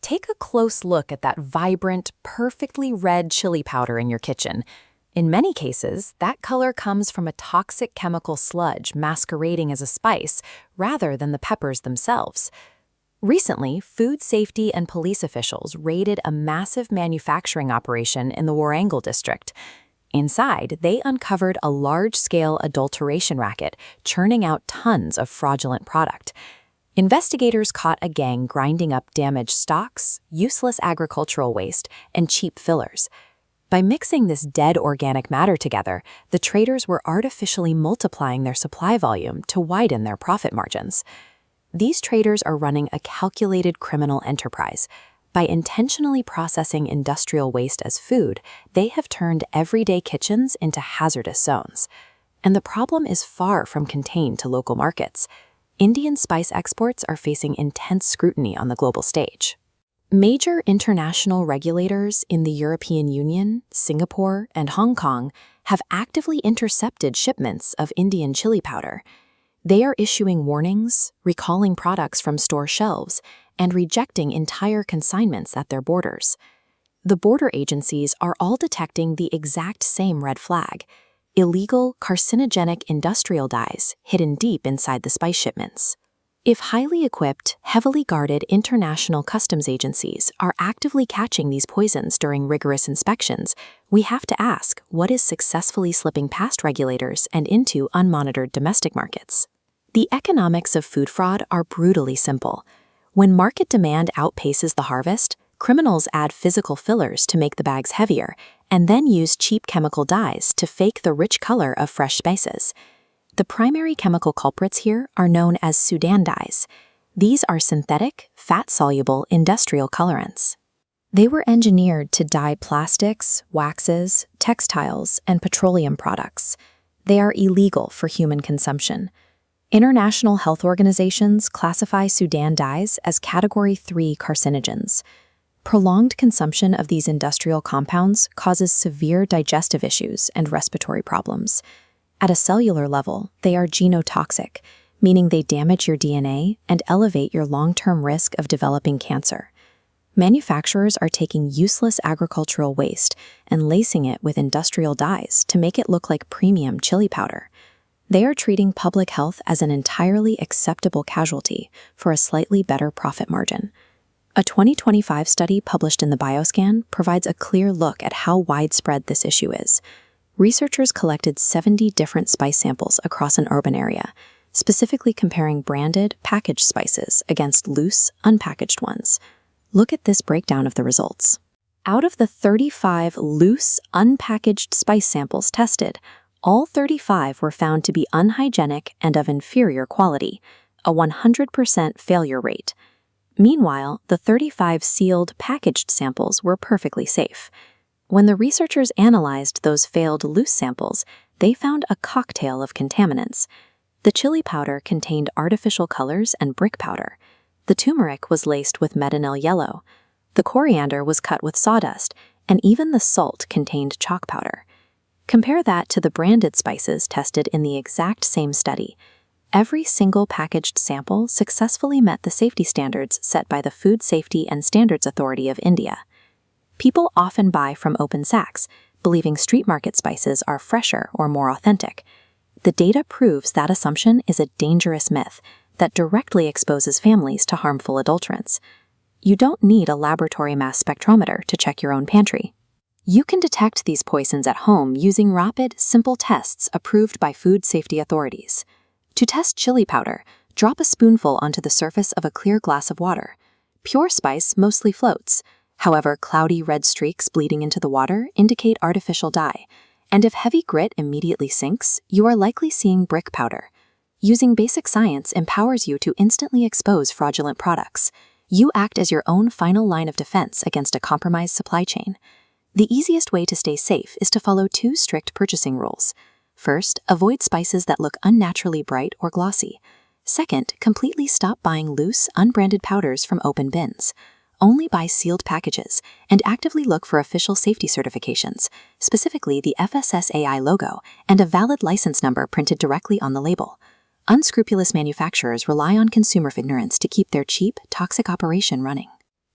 Take a close look at that vibrant, perfectly red chili powder in your kitchen. In many cases, that color comes from a toxic chemical sludge masquerading as a spice rather than the peppers themselves. Recently, food safety and police officials raided a massive manufacturing operation in the Warrangal district. Inside, they uncovered a large-scale adulteration racket churning out tons of fraudulent product. Investigators caught a gang grinding up damaged stocks, useless agricultural waste, and cheap fillers. By mixing this dead organic matter together, the traders were artificially multiplying their supply volume to widen their profit margins. These traders are running a calculated criminal enterprise. By intentionally processing industrial waste as food, they have turned everyday kitchens into hazardous zones. And the problem is far from contained to local markets. Indian spice exports are facing intense scrutiny on the global stage. Major international regulators in the European Union, Singapore, and Hong Kong have actively intercepted shipments of Indian chili powder. They are issuing warnings, recalling products from store shelves, and rejecting entire consignments at their borders. The border agencies are all detecting the exact same red flag: illegal, carcinogenic industrial dyes hidden deep inside the spice shipments. If highly equipped, heavily guarded international customs agencies are actively catching these poisons during rigorous inspections, we have to ask what is successfully slipping past regulators and into unmonitored domestic markets. The economics of food fraud are brutally simple. When market demand outpaces the harvest, criminals add physical fillers to make the bags heavier, and then use cheap chemical dyes to fake the rich color of fresh spices. The primary chemical culprits here are known as Sudan dyes. These are synthetic, fat-soluble industrial colorants. They were engineered to dye plastics, waxes, textiles, and petroleum products. They are illegal for human consumption. International health organizations classify Sudan dyes as Category 3 carcinogens. Prolonged consumption of these industrial compounds causes severe digestive issues and respiratory problems. At a cellular level, they are genotoxic, meaning they damage your DNA and elevate your long-term risk of developing cancer. Manufacturers are taking useless agricultural waste and lacing it with industrial dyes to make it look like premium chili powder. They are treating public health as an entirely acceptable casualty for a slightly better profit margin. A 2025 study published in the Bioscan provides a clear look at how widespread this issue is. Researchers collected 70 different spice samples across an urban area, specifically comparing branded, packaged spices against loose, unpackaged ones. Look at this breakdown of the results. Out of the 35 loose, unpackaged spice samples tested, all 35 were found to be unhygienic and of inferior quality, a 100% failure rate. Meanwhile, the 35 sealed, packaged samples were perfectly safe. When the researchers analyzed those failed loose samples, they found a cocktail of contaminants. The chili powder contained artificial colors and brick powder. The turmeric was laced with metanil yellow. The coriander was cut with sawdust, and even the salt contained chalk powder. Compare that to the branded spices tested in the exact same study. Every single packaged sample successfully met the safety standards set by the Food Safety and Standards Authority of India. People often buy from open sacks, believing street market spices are fresher or more authentic. The data proves that assumption is a dangerous myth that directly exposes families to harmful adulterants. You don't need a laboratory mass spectrometer to check your own pantry. You can detect these poisons at home using rapid, simple tests approved by food safety authorities. To test chili powder, drop a spoonful onto the surface of a clear glass of water. Pure spice mostly floats. However, cloudy red streaks bleeding into the water indicate artificial dye. And if heavy grit immediately sinks, you are likely seeing brick powder. Using basic science empowers you to instantly expose fraudulent products. You act as your own final line of defense against a compromised supply chain. The easiest way to stay safe is to follow 2 strict purchasing rules. First, avoid spices that look unnaturally bright or glossy. Second, completely stop buying loose, unbranded powders from open bins. Only buy sealed packages and actively look for official safety certifications, specifically the FSSAI logo and a valid license number printed directly on the label. Unscrupulous manufacturers rely on consumer ignorance to keep their cheap, toxic operation running.